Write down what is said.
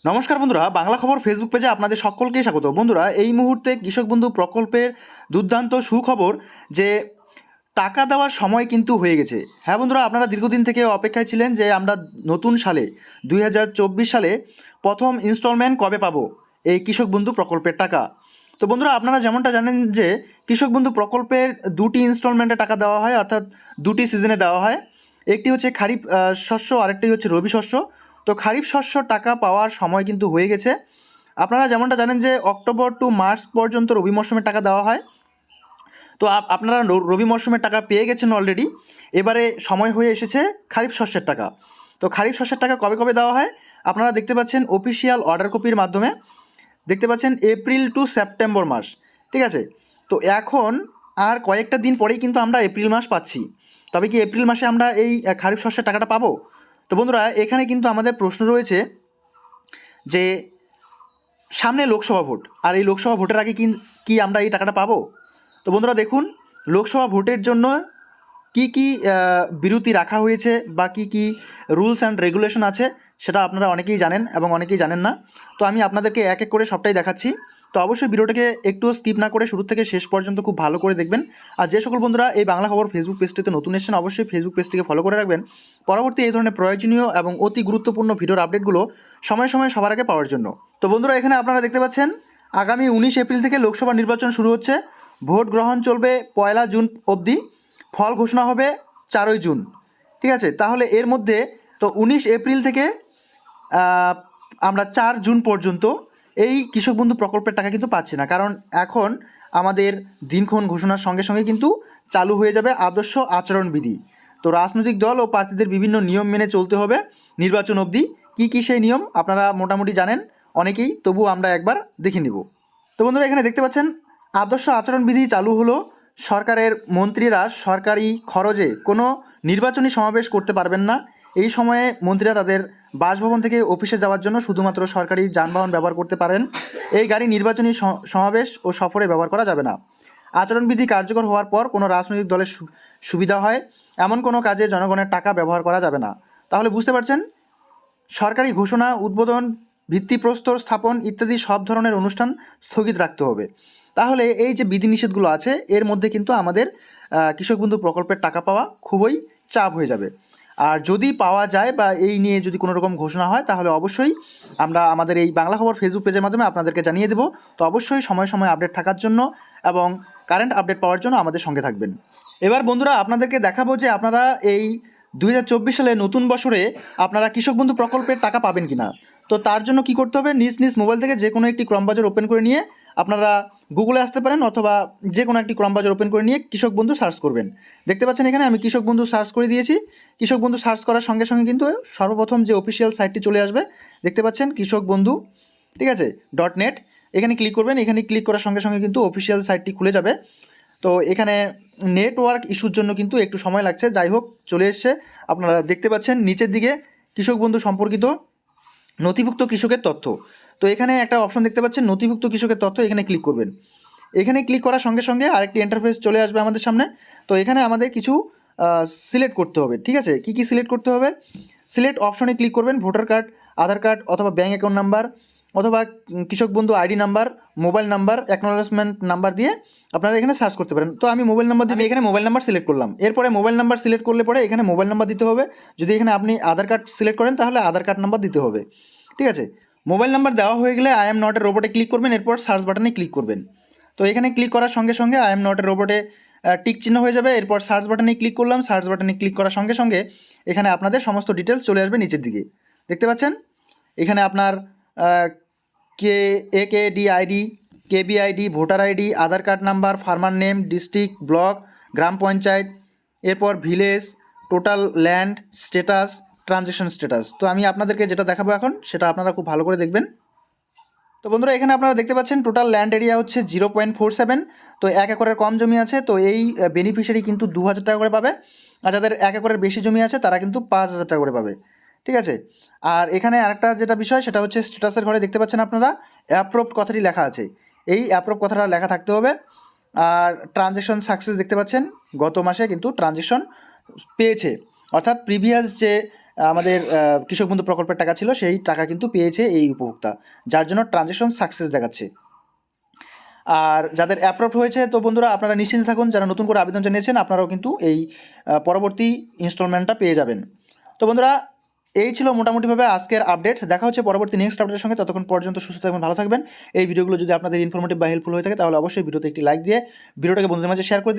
নমস্কার বন্ধুরা, বাংলা খবর ফেসবুক পেজে আপনাদের সকলকে স্বাগত। বন্ধুরা, এই মুহূর্তে কৃষক বন্ধু প্রকল্পের দুর্দান্ত সুখবর যে টাকা দেওয়ার সময় কিন্তু হয়ে গেছে। হ্যাঁ বন্ধুরা, আপনারা দীর্ঘদিন থেকে অপেক্ষায় ছিলেন যে আমরা নতুন সালে 2024 সালে প্রথম ইনস্টলমেন্ট কবে পাবো এই কৃষক বন্ধু প্রকল্পের টাকা। তো বন্ধুরা, আপনারা যেমনটা জানেন যে কৃষক বন্ধু প্রকল্পের দুটি ইনস্টলমেন্টে টাকা দেওয়া হয়, অর্থাৎ দুটি সিজনে দেওয়া হয়। একটি হচ্ছে খারিফ শস্য, আরেকটি হচ্ছে রবি শস্য। তো খারিফ শস্য টাকা পাওয়ার সময় কিন্তু হয়ে গেছে। আপনারা যেমনটা জানেন যে অক্টোবর টু মার্চ পর্যন্ত রবি মরশুমের টাকা দেওয়া হয়। তো আপনারা রবি মরশুমের টাকা পেয়ে গেছেন অলরেডি। এবারে সময় হয়ে এসেছে খারিফ শস্যের টাকা। তো খারিফ শস্যের টাকা কবে কবে দেওয়া হয় আপনারা দেখতে পাচ্ছেন অফিসিয়াল অর্ডার কপির মাধ্যমে। দেখতে পাচ্ছেন এপ্রিল টু সেপ্টেম্বর মাস, ঠিক আছে। তো এখন আর কয়েকটা দিন পরেই কিন্তু আমরা এপ্রিল মাস পাচ্ছি। তবে কি এপ্রিল মাসে আমরা এই খারিফ শস্যের টাকাটা পাবো? তো বন্ধুরা, এখানে কিন্তু আমাদের প্রশ্ন রয়েছে যে সামনে লোকসভা ভোট, আর এই লোকসভা ভোটের আগে কি আমরা এই টাকাটা পাবো? তো বন্ধুরা দেখুন, লোকসভা ভোটের জন্য কি বিরতি রাখা হয়েছে বা কি রুলস অ্যান্ড রেগুলেশন আছে সেটা আপনারা অনেকেই জানেন এবং অনেকেই জানেন না। তো আমি আপনাদেরকে এক এক করে সবটাই দেখাচ্ছি। তো অবশ্যই ভিডিওটাকে একটু স্কিপ না করে শুরু থেকে শেষ পর্যন্ত খুব ভালো করে দেখবেন। আর যে সকল বন্ধুরা এই বাংলা খবর ফেসবুক পেজটিতে নতুন এসেছেন, অবশ্যই ফেসবুক পেজটিকে ফলো করে রাখবেন পরবর্তী এই ধরনের প্রয়োজনীয় এবং অতি গুরুত্বপূর্ণ ভিডিওর আপডেটগুলো সময় সময় সবার আগে পাওয়ার জন্য। তো বন্ধুরা, এখানে আপনারা দেখতে পাচ্ছেন আগামী 19 এপ্রিল থেকে লোকসভা নির্বাচন শুরু হচ্ছে। ভোট গ্রহণ চলবে 1 জুন অবধি। ফল ঘোষণা হবে 4 জুন, ঠিক আছে। তাহলে এর মধ্যে তো 19 এপ্রিল থেকে আমরা 4 জুন পর্যন্ত এই কৃষক বন্ধু প্রকল্পের টাকা কিন্তু পাচ্ছি না, কারণ এখন আমাদের দিনক্ষণ ঘোষণার সঙ্গে সঙ্গে কিন্তু চালু হয়ে যাবে আদর্শ আচরণবিধি। তো রাজনৈতিক দল ও প্রার্থীদের বিভিন্ন নিয়ম মেনে চলতে হবে নির্বাচন অবধি। কী সেই নিয়ম আপনারা মোটামুটি জানেন অনেকেই, তবু আমরা একবার দেখে নিব। তো বন্ধুরা, এখানে দেখতে পাচ্ছেন আদর্শ আচরণবিধি চালু হলো। সরকারের মন্ত্রীরা সরকারি খরচে কোনো নির্বাচনী সমাবেশ করতে পারবেন না। এই সময়ে মন্ত্রীরা তাদের বাসভবন থেকে অফিসে যাওয়ার জন্য শুধুমাত্র সরকারি যানবাহন ব্যবহার করতে পারেন। এই গাড়ি নির্বাচনী সমাবেশ ও সফরে ব্যবহার করা যাবে না। আচরণবিধি কার্যকর হওয়ার পর কোনো রাজনৈতিক দলের সুবিধা হয় এমন কোনো কাজে জনগণের টাকা ব্যবহার করা যাবে না। তাহলে বুঝতে পারছেন, সরকারি ঘোষণা, উদ্বোধন, ভিত্তিপ্রস্তর স্থাপন ইত্যাদি সব ধরনের অনুষ্ঠান স্থগিত রাখতে হবে। তাহলে এই যে বিধিনিষেধগুলো আছে এর মধ্যে কিন্তু আমাদের কৃষক বন্ধু প্রকল্পের টাকা পাওয়া খুবই চাপ হয়ে যাবে। আর যদি পাওয়া যায় বা এই নিয়ে যদি কোনো রকম ঘোষণা হয় তাহলে অবশ্যই আমরা আমাদের এই বাংলা খবর ফেসবুক পেজের মাধ্যমে আপনাদেরকে জানিয়ে দেবো। তো অবশ্যই সময় সময় আপডেট থাকার জন্য এবং কারেন্ট আপডেট পাওয়ার জন্য আমাদের সঙ্গে থাকবেন। এবার বন্ধুরা, আপনাদেরকে দেখাবো যে আপনারা এই 2024 সালে নতুন বছরে আপনারা কৃষক বন্ধু প্রকল্পের টাকা পাবেন কিনা। তো তার জন্য কি করতে হবে, নিজ নিজ মোবাইল থেকে যে কোনো একটি ক্রম ব্রাউজার ওপেন করে নিয়ে আপনারা গুগলে আসতে পারেন, অথবা যে কোনো একটি ক্রম ব্রাউজার ওপেন করে নিয়ে কৃষক বন্ধু সার্চ করবেন। দেখতে পাচ্ছেন এখানে আমি কৃষক বন্ধু সার্চ করে দিয়েছি। কৃষক বন্ধু সার্চ করার সঙ্গে সঙ্গে কিন্তু সর্বপ্রথম যে অফিসিয়াল সাইটটি চলে আসবে, দেখতে পাচ্ছেন কৃষক বন্ধু, ঠিক আছে, .net। এখানে ক্লিক করবেন। এখানে ক্লিক করার সঙ্গে সঙ্গে কিন্তু অফিসিয়াল সাইটটি খুলে যাবে। তো এখানে নেটওয়ার্ক ইস্যুর জন্য কিন্তু একটু সময় লাগছে, যাই হোক চলে এসছে। আপনারা দেখতে পাচ্ছেন নিচের দিকে কৃষক বন্ধু সম্পর্কিত নথিভুক্ত কৃষকের তথ্য। তো এখানে একটা অপশন দেখতে পাচ্ছেন নথিভুক্ত কৃষকের তথ্য, এখানে ক্লিক করবেন। এখানে ক্লিক করার সঙ্গে সঙ্গে আরেকটি ইন্টারফেস চলে আসবে আমাদের সামনে। তো এখানে আমাদের কিছু সিলেক্ট করতে হবে, ঠিক আছে। কি সিলেক্ট করতে হবে, সিলেক্ট অপশনে ক্লিক করবেন। ভোটার কার্ড, আধার কার্ড অথবা ব্যাঙ্ক অ্যাকাউন্ট নাম্বার অথবা কৃষক বন্ধু ID number, mobile number, acknowledgement number দিয়ে আপনারা এখানে সার্চ করতে পারেন। তো আমি মোবাইল নাম্বার দিয়ে এখানে মোবাইল নাম্বার সিলেক্ট করলাম। এরপরে মোবাইল নাম্বার সিলেক্ট করলে পরে এখানে মোবাইল নাম্বার দিতে হবে। যদি এখানে আপনি আধার কার্ড সিলেক্ট করেন তাহলে আধার কার্ড নাম্বার দিতে হবে, ঠিক আছে। মোবাইল নাম্বার দেওয়া হয়ে গেলে আই এম নট এ রোবটে ক্লিক করবেন, এরপর সার্চ বাটনে ক্লিক করবেন। তো এখানে ক্লিক করার সঙ্গে সঙ্গে আই এম নট এ রোবটে টিক চিহ্ন হয়ে যাবে। এরপর সার্চ বাটনে ক্লিক করলাম। সার্চ বাটনে ক্লিক করার সঙ্গে সঙ্গে এখানে আপনাদের সমস্ত ডিটেলস চলে আসবে নিচের দিকে। দেখতে পাচ্ছেন এখানে আপনার AKDID, KBID, voter ID, Aadhaar card number, farmer name, district, block, গ্রাম পঞ্চায়েত, এরপর village, total land status, transaction status. তো আমি আপনাদেরকে যেটা দেখাবো এখন সেটা আপনারা খুব ভালো করে দেখবেন। তো বন্ধুরা, এখানে আপনারা দেখতে পাচ্ছেন টোটাল ল্যান্ড এরিয়া হচ্ছে 0.47। তো 1 একরের কম জমি আছে, তো এই বেনিফিশিয়ারি কিন্তু 2000 টাকা করে পাবে। আর যাদের 1 একরের বেশি জমি আছে তারা কিন্তু 5000 টাকা করে পাবে, ঠিক আছে। আর এখানে আরেকটা যেটা বিষয় সেটা হচ্ছে স্ট্যাটাসের ঘরে দেখতে পাচ্ছেন আপনারা অ্যাপ্রুভড কথাটি লেখা আছে। এই অ্যাপ্রুভ কথাটা লেখা থাকতে হবে। আর ট্রানজ্যাকশন সাকসেস দেখতে পাচ্ছেন গত মাসে কিন্তু ট্রানজ্যাকশন পেয়েছে, অর্থাৎ প্রিভিয়াস যে আমাদের কৃষক বন্ধু প্রকল্পের টাকা ছিল, সেই টাকা কিন্তু পেয়েছে এই উপভোক্তা, যার জন্য ট্রানজ্যাকশন সাকসেস দেখাচ্ছে। আর যাদের অ্যাপ্রুভ হয়েছে, তো বন্ধুরা আপনারা নিশ্চিন্তে থাকুন, যারা নতুন করে আবেদন জানিয়েছেন আপনারাও কিন্তু এই পরবর্তী ইনস্টলমেন্টটা পেয়ে যাবেন। তো বন্ধুরা এই ছিল মোটামুটিভাবে আজকের আপডেট। দেখা হচ্ছে পরবর্তী নেক্সট আপডেটের সঙ্গে। ততক্ষণ পর্যন্ত সুস্থ থাকবেন, ভালো থাকবেন। এই ভিডিওগুলো যদি আপনাদের ইনফরমেটিভ বা হেল্পফুল হয়ে থাকে তাহলে অবশ্যই ভিডিওতে একটি লাইক দিয়ে ভিডিওটাকে বন্ধুদের মাঝে শেয়ার করে দিন।